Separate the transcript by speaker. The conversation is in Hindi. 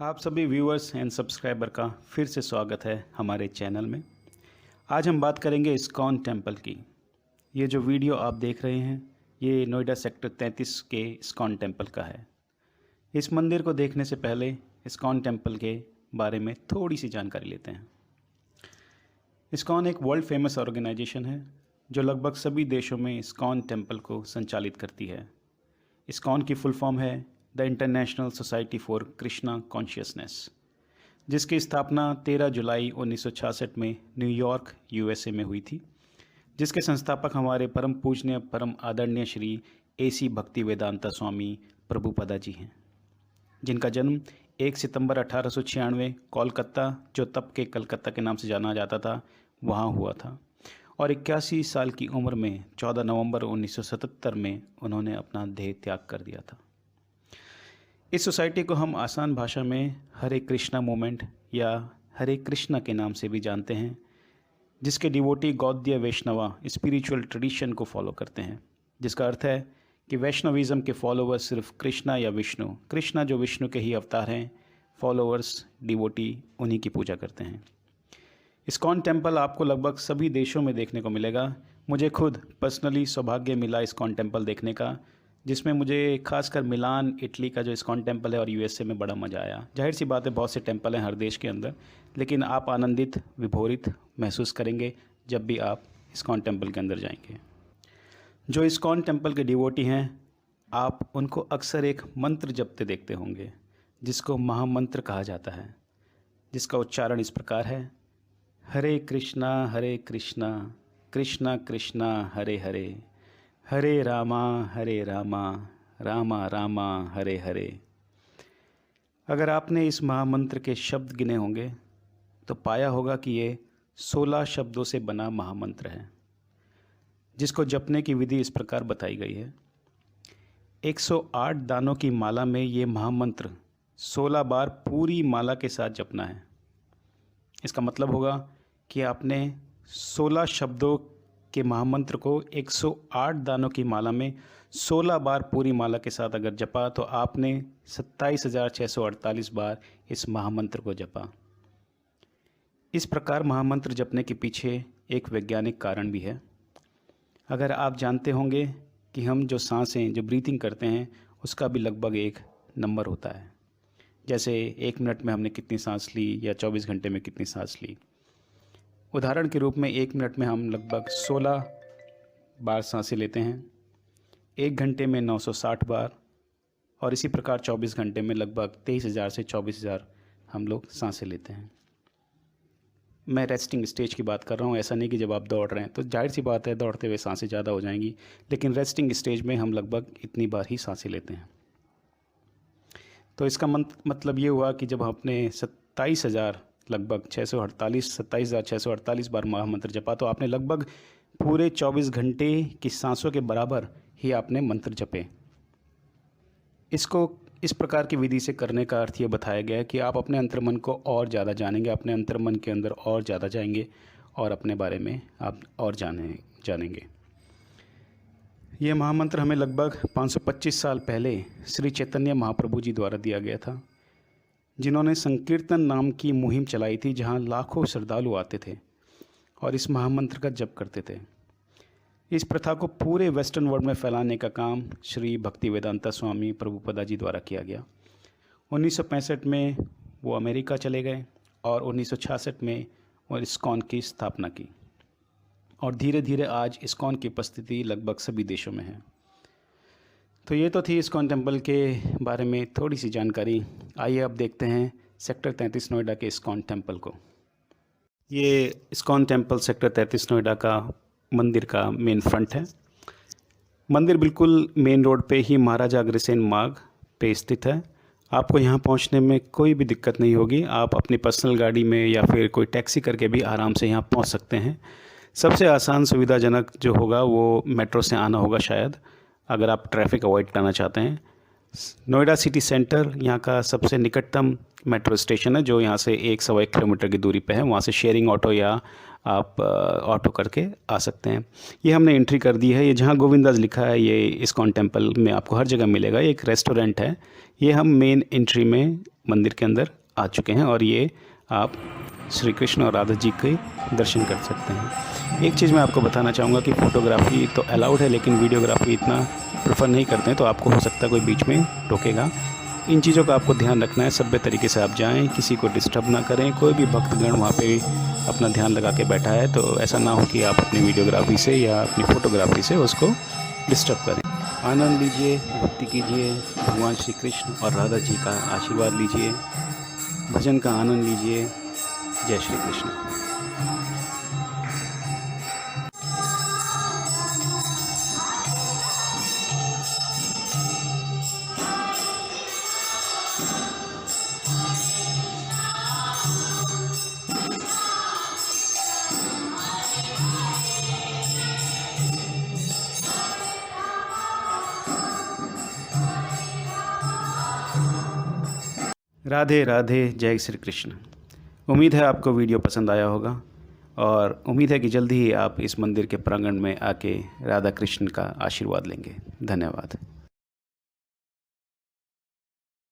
Speaker 1: आप सभी व्यूअर्स एंड सब्सक्राइबर का फिर से स्वागत है हमारे चैनल में। आज हम बात करेंगे इस्कॉन टेम्पल की। ये जो वीडियो आप देख रहे हैं ये नोएडा सेक्टर 33 के इस्कॉन टेम्पल का है। इस मंदिर को देखने से पहले इस्कॉन टेम्पल के बारे में थोड़ी सी जानकारी लेते हैं। इस्कॉन एक वर्ल्ड फेमस ऑर्गेनाइजेशन है जो लगभग सभी देशों में इस्कॉन टेम्पल को संचालित करती है। इस्कॉन की फुल फॉर्म है the international society for Krishna consciousness, जिसकी स्थापना 13 जुलाई 1966 में न्यूयॉर्क यूएसए में हुई थी, जिसके संस्थापक हमारे परम पूजनीय परम आदरणीय श्री AC भक्तिवेदांता स्वामी प्रभुपदा जी हैं, जिनका जन्म 1 सितंबर 1896 कोलकाता, जो तब के कलकत्ता के नाम से जाना जाता था, वहाँ हुआ था और 81 साल की उम्र में 14 नवंबर 1977 में उन्होंने अपना देह त्याग कर दिया था। इस सोसाइटी को हम आसान भाषा में हरे कृष्णा मूवमेंट या हरे कृष्णा के नाम से भी जानते हैं, जिसके devotee Gaudiya Vaishnava spiritual tradition को फॉलो करते हैं, जिसका अर्थ है कि वैष्णविज्म के फॉलोअर्स सिर्फ कृष्णा या विष्णु, कृष्णा जो विष्णु के ही अवतार हैं, फॉलोअर्स डिवोटी उन्हीं की पूजा करते हैं। इस्कॉन टेम्पल आपको लगभग सभी देशों में देखने को मिलेगा। मुझे खुद पर्सनली सौभाग्य मिला इस्कॉन टेम्पल देखने का, जिसमें मुझे खासकर मिलान इटली का जो इस्कॉन टेम्पल है और यूएसए में बड़ा मज़ा आया। जाहिर सी बात है बहुत से टेम्पल हैं हर देश के अंदर, लेकिन आप आनंदित विभोरित महसूस करेंगे जब भी आप इस्कॉन टेम्पल के अंदर जाएंगे। जो इस्कॉन टेम्पल के डिवोटी हैं, आप उनको अक्सर एक मंत्र जपते देखते होंगे जिसको महामंत्र कहा जाता है, जिसका उच्चारण इस प्रकार है: हरे कृष्णा कृष्णा कृष्णा हरे हरे, हरे रामा रामा रामा हरे हरे। अगर आपने इस महामंत्र के शब्द गिने होंगे तो पाया होगा कि ये 16 शब्दों से बना महामंत्र है, जिसको जपने की विधि इस प्रकार बताई गई है। 108 दानों की माला में ये महामंत्र 16 बार पूरी माला के साथ जपना है। इसका मतलब होगा कि आपने 16 शब्दों के महामंत्र को 108 दानों की माला में 16 बार पूरी माला के साथ अगर जपा तो आपने 27,648 बार इस महामंत्र को जपा। इस प्रकार महामंत्र जपने के पीछे एक वैज्ञानिक कारण भी है। अगर आप जानते होंगे कि हम जो सांसें जो ब्रीथिंग करते हैं उसका भी लगभग एक नंबर होता है, जैसे 1 मिनट में हमने कितनी सांस ली या 24 घंटे में कितनी सांस ली। उदाहरण के रूप में 1 मिनट में हम लगभग 16 बार सांसें लेते हैं, 1 घंटे में 960 बार, और इसी प्रकार 24 घंटे में लगभग 23,000 से 24,000 हम लोग सांसें लेते हैं। मैं रेस्टिंग स्टेज की बात कर रहा हूँ। ऐसा नहीं कि जब आप दौड़ रहे हैं तो जाहिर सी बात है दौड़ते हुए सांसें ज़्यादा हो जाएंगी, लेकिन रेस्टिंग स्टेज में हम लगभग इतनी बार ही सांसें लेते हैं। तो इसका मतलब ये हुआ कि जब आपने 27,648 बार महामंत्र जपा तो आपने लगभग पूरे 24 घंटे की सांसों के बराबर ही आपने मंत्र जपे। इसको इस प्रकार की विधि से करने का अर्थ ये बताया गया है कि आप अपने अंतर्मन को और ज़्यादा जानेंगे, अपने अंतर्मन के अंदर और ज़्यादा जाएंगे और अपने बारे में आप और जानेंगे। ये महामंत्र हमें लगभग 525 साल पहले श्री चैतन्य महाप्रभु जी द्वारा दिया गया था, जिन्होंने संकीर्तन नाम की मुहिम चलाई थी, जहां लाखों श्रद्धालु आते थे और इस महामंत्र का जप करते थे। इस प्रथा को पूरे वेस्टर्न वर्ल्ड में फैलाने का काम श्री भक्तिवेदांता स्वामी प्रभुपदा जी द्वारा किया गया। 1965 में वो अमेरिका चले गए और 1966 में वो इस्कॉन की स्थापना की, और धीरे धीरे आज इस्कॉन की उपस्थिति लगभग सभी देशों में है। तो ये तो थी इस्कॉन टेम्पल के बारे में थोड़ी सी जानकारी। आइए अब देखते हैं सेक्टर 33 नोएडा के इस्कॉन टेम्पल को। ये इस्कॉन टेम्पल सेक्टर 33 नोएडा का मंदिर का मेन फ्रंट है। मंदिर बिल्कुल मेन रोड पे ही महाराजा अग्रसेन मार्ग पे स्थित है। आपको यहाँ पहुँचने में कोई भी दिक्कत नहीं होगी। आप अपनी पर्सनल गाड़ी में या फिर कोई टैक्सी करके भी आराम से यहाँ पहुँच सकते हैं। सबसे आसान सुविधाजनक जो होगा वो मेट्रो से आना होगा शायद, अगर आप ट्रैफिक अवॉइड करना चाहते हैं। नोएडा सिटी सेंटर यहाँ का सबसे निकटतम मेट्रो स्टेशन है जो यहाँ से 1-1.25 किलोमीटर की दूरी पे है। वहाँ से शेयरिंग ऑटो या आप ऑटो करके आ सकते हैं। ये हमने एंट्री कर दी है। ये जहाँ गोविंदास लिखा है ये इस्कॉन टेम्पल में आपको हर जगह मिलेगा। ये एक रेस्टोरेंट है। ये हम मेन एंट्री में मंदिर के अंदर आ चुके हैं और ये आप श्री कृष्ण और राधा जी के दर्शन कर सकते हैं। एक चीज़ मैं आपको बताना चाहूँगा कि फ़ोटोग्राफ़ी तो अलाउड है लेकिन वीडियोग्राफी इतना प्रेफर नहीं करते हैं, तो आपको हो सकता है कोई बीच में रोकेगा। इन चीज़ों का आपको ध्यान रखना है। सभ्य तरीके से आप जाएं, किसी को डिस्टर्ब ना करें। कोई भी भक्तगण वहाँ पे अपना ध्यान लगा के बैठा है तो ऐसा ना हो कि आप अपनी वीडियोग्राफी से या अपनी फ़ोटोग्राफी से उसको डिस्टर्ब करें। आनंद लीजिए, भक्ति कीजिए, भगवान श्री कृष्ण और राधा जी का आशीर्वाद लीजिए, भजन का आनंद लीजिए। जय श्री कृष्ण। राधे राधे, जय श्री कृष्ण। उम्मीद है आपको वीडियो पसंद आया होगा और उम्मीद है कि जल्दी ही आप इस मंदिर के प्रांगण में आके राधा कृष्ण का आशीर्वाद लेंगे। धन्यवाद।